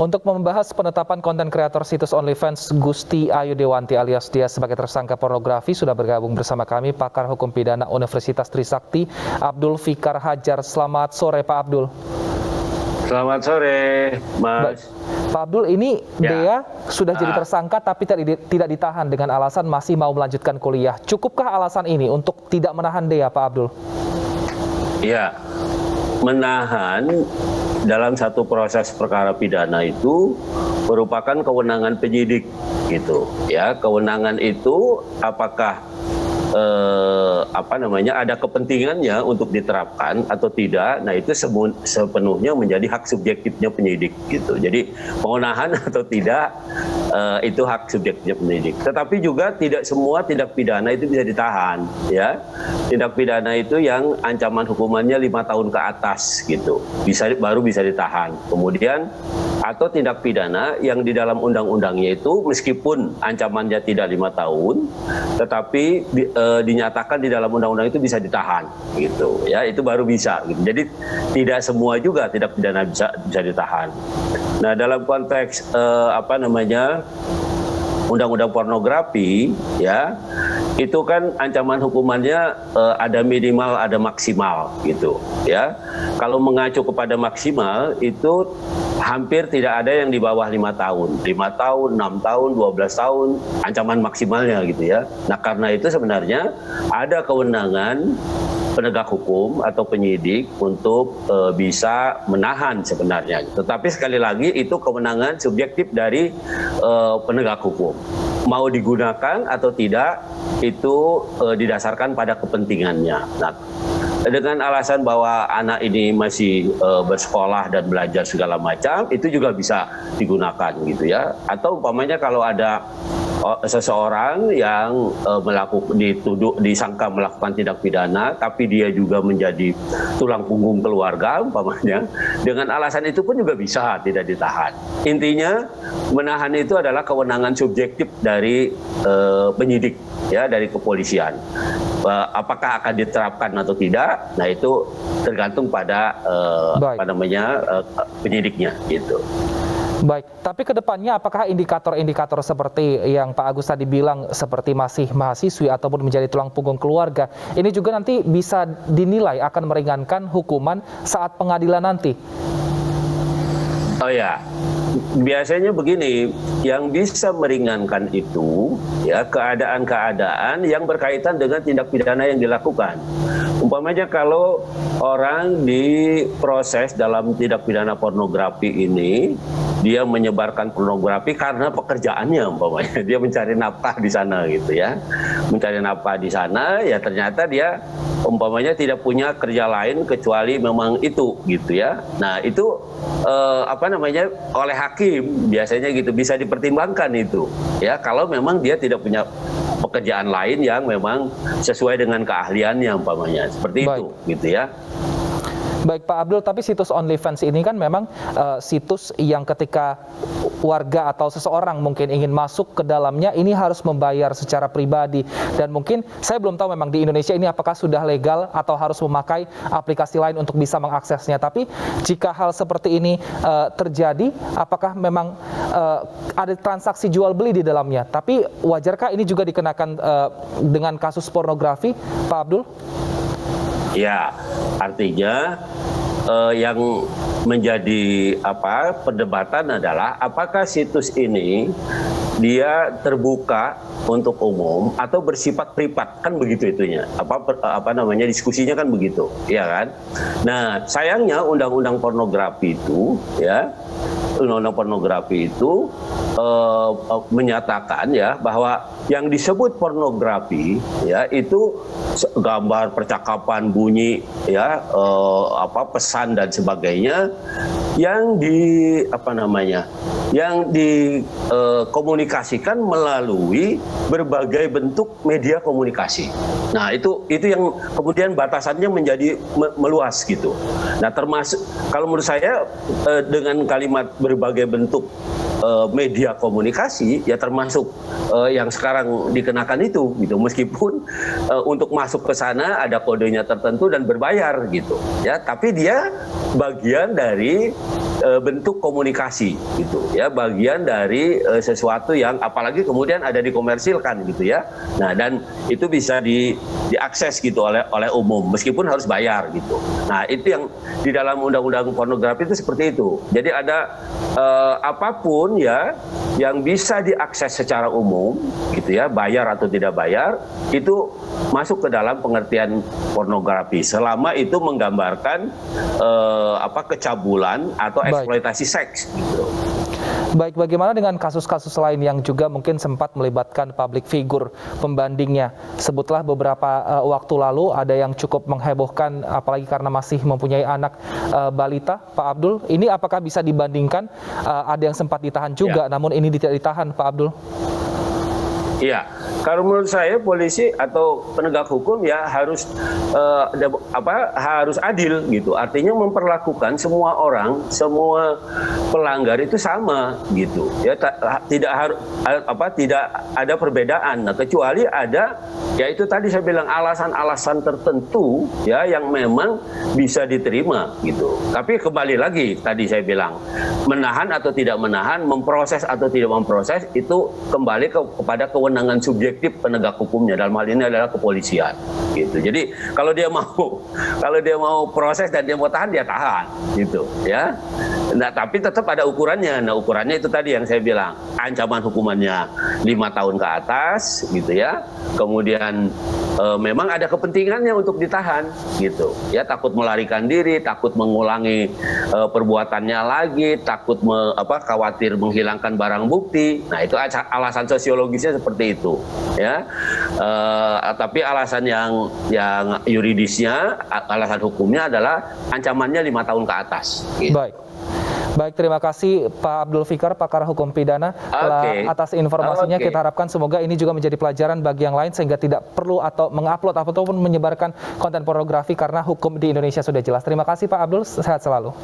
Untuk membahas penetapan konten kreator situs OnlyFans Gusti Ayu Dewanti alias Dia sebagai tersangka pornografi, sudah bergabung bersama kami pakar hukum pidana Universitas Trisakti, Abdul Fikar Hajar. Selamat sore Pak Abdul. Selamat sore, Mas. Pak Abdul, ini Dea sudah jadi tersangka tapi tidak ditahan dengan alasan masih mau melanjutkan kuliah. Cukupkah alasan ini untuk tidak menahan Dea, Pak Abdul? Ya, menahan dalam satu proses perkara pidana itu merupakan kewenangan penyidik, gitu. Ya, kewenangan itu apakah ada kepentingannya untuk diterapkan atau tidak, nah itu sepenuhnya menjadi hak subjektifnya penyidik, gitu. Jadi pengenahan atau tidak itu hak subjektifnya penyidik. Tetapi juga tidak semua tindak pidana itu bisa ditahan, ya. Tindak pidana itu yang ancaman hukumannya 5 tahun ke atas, gitu, baru bisa ditahan. Kemudian atau tindak pidana yang di dalam undang-undangnya itu meskipun ancamannya tidak 5 tahun, tetapi dinyatakan di dalam undang-undang itu bisa ditahan, gitu, ya, itu baru bisa, gitu. Jadi tidak semua juga tindak pidana bisa ditahan. Nah, dalam konteks undang-undang pornografi, ya, itu kan ancaman hukumannya ada minimal, ada maksimal, gitu, ya. Kalau mengacu kepada maksimal itu hampir tidak ada yang di bawah 5 tahun, 5 tahun, 6 tahun, 12 tahun ancaman maksimalnya, gitu, ya. Nah, karena itu sebenarnya ada kewenangan penegak hukum atau penyidik untuk bisa menahan sebenarnya. Tetapi sekali lagi itu kewenangan subjektif dari penegak hukum. Mau digunakan atau tidak itu didasarkan pada kepentingannya. Nah, dengan alasan bahwa anak ini masih bersekolah dan belajar segala macam, itu juga bisa digunakan, gitu, ya. Atau umpamanya kalau ada seseorang yang disangka melakukan tindak pidana, tapi dia juga menjadi tulang punggung keluarga, umpamanya, dengan alasan itu pun juga bisa tidak ditahan. Intinya menahan itu adalah kewenangan subjektif dari penyidik, ya, dari kepolisian. Apakah akan diterapkan atau tidak, nah itu tergantung pada penyidiknya, gitu. Baik, tapi ke depannya apakah indikator-indikator seperti yang Pak Agus tadi bilang, seperti masih mahasiswi ataupun menjadi tulang punggung keluarga, ini juga nanti bisa dinilai akan meringankan hukuman saat pengadilan nanti? Oh ya, biasanya begini, yang bisa meringankan itu, ya, keadaan-keadaan yang berkaitan dengan tindak pidana yang dilakukan. Umpamanya kalau orang diproses dalam tindak pidana pornografi ini, dia menyebarkan pornografi karena pekerjaannya, umpamanya dia mencari nafkah di sana, gitu, ya, mencari nafkah di sana, ya ternyata dia umpamanya tidak punya kerja lain kecuali memang itu, gitu, ya. Nah, itu oleh hakim biasanya, gitu, bisa dipertimbangkan itu, ya, kalau memang dia tidak punya pekerjaan lain yang memang sesuai dengan keahliannya, umpamanya seperti itu, gitu, ya. Baik Pak Abdul, tapi situs OnlyFans ini kan memang situs yang ketika warga atau seseorang mungkin ingin masuk ke dalamnya ini harus membayar secara pribadi, dan mungkin saya belum tahu memang di Indonesia ini apakah sudah legal atau harus memakai aplikasi lain untuk bisa mengaksesnya. Tapi jika hal seperti ini terjadi, apakah memang ada transaksi jual beli di dalamnya? Tapi wajarkah ini juga dikenakan dengan kasus pornografi, Pak Abdul? Ya, artinya yang menjadi perdebatan adalah apakah situs ini dia terbuka untuk umum atau bersifat privat, kan begitu itunya. Diskusinya kan begitu, ya kan? Nah, sayangnya undang-undang pornografi itu, ya, undang-undang pornografi itu menyatakan, ya, bahwa yang disebut pornografi, ya, itu gambar, percakapan, bunyi, ya, pesan dan sebagainya yang dikomunikasikan melalui berbagai bentuk media komunikasi. Nah, itu yang kemudian batasannya menjadi meluas, gitu. Nah, termasuk kalau menurut saya dengan kalimat berbagai bentuk media komunikasi, ya termasuk yang sekarang dikenakan itu, gitu. Meskipun untuk masuk ke sana ada kodenya tertentu dan berbayar, gitu, ya, tapi dia bagian dari bentuk komunikasi gitu ya, bagian dari sesuatu yang apalagi kemudian ada dikomersilkan gitu ya. Nah, dan itu bisa diakses gitu oleh umum meskipun harus bayar gitu. Nah, itu yang di dalam undang-undang pornografi itu seperti itu. Jadi ada apapun ya yang bisa diakses secara umum gitu ya, bayar atau tidak bayar, itu masuk ke dalam pengertian pornografi selama itu menggambarkan kecabulan atau eksploitasi seks gitu. Baik, bagaimana dengan kasus-kasus lain yang juga mungkin sempat melibatkan public figure pembandingnya? Sebutlah beberapa waktu lalu ada yang cukup menghebohkan, apalagi karena masih mempunyai anak balita, Pak Abdul. Ini apakah bisa dibandingkan? Ada yang sempat ditahan juga, namun ini tidak ditahan, Pak Abdul. Iya, kalau menurut saya polisi atau penegak hukum ya harus harus adil gitu. Artinya memperlakukan semua orang, semua pelanggar itu sama gitu. Ya tidak ada perbedaan. Nah, kecuali ada ya itu tadi saya bilang alasan-alasan tertentu ya yang memang bisa diterima gitu. Tapi kembali lagi tadi saya bilang menahan atau tidak menahan, memproses atau tidak memproses itu kembali kepada kewenangan subjektif penegak hukumnya, dalam hal ini adalah kepolisian gitu. Jadi kalau dia mau proses dan dia mau tahan, dia tahan gitu ya. Nah, tapi tetap ada ukurannya. Nah, ukurannya itu tadi yang saya bilang, ancaman hukumannya 5 tahun ke atas gitu ya. Kemudian memang ada kepentingannya untuk ditahan gitu ya, takut melarikan diri, takut mengulangi perbuatannya lagi, takut khawatir menghilangkan barang bukti. Nah, itu alasan sosiologisnya seperti itu ya. Tapi alasan yang yuridisnya, alasan hukumnya adalah ancamannya 5 tahun ke atas gitu. Baik, terima kasih Pak Abdul Fikar, pakar hukum pidana, atas informasinya. Kita harapkan semoga ini juga menjadi pelajaran bagi yang lain sehingga tidak perlu atau mengupload ataupun menyebarkan konten pornografi karena hukum di Indonesia sudah jelas. Terima kasih Pak Abdul, sehat selalu.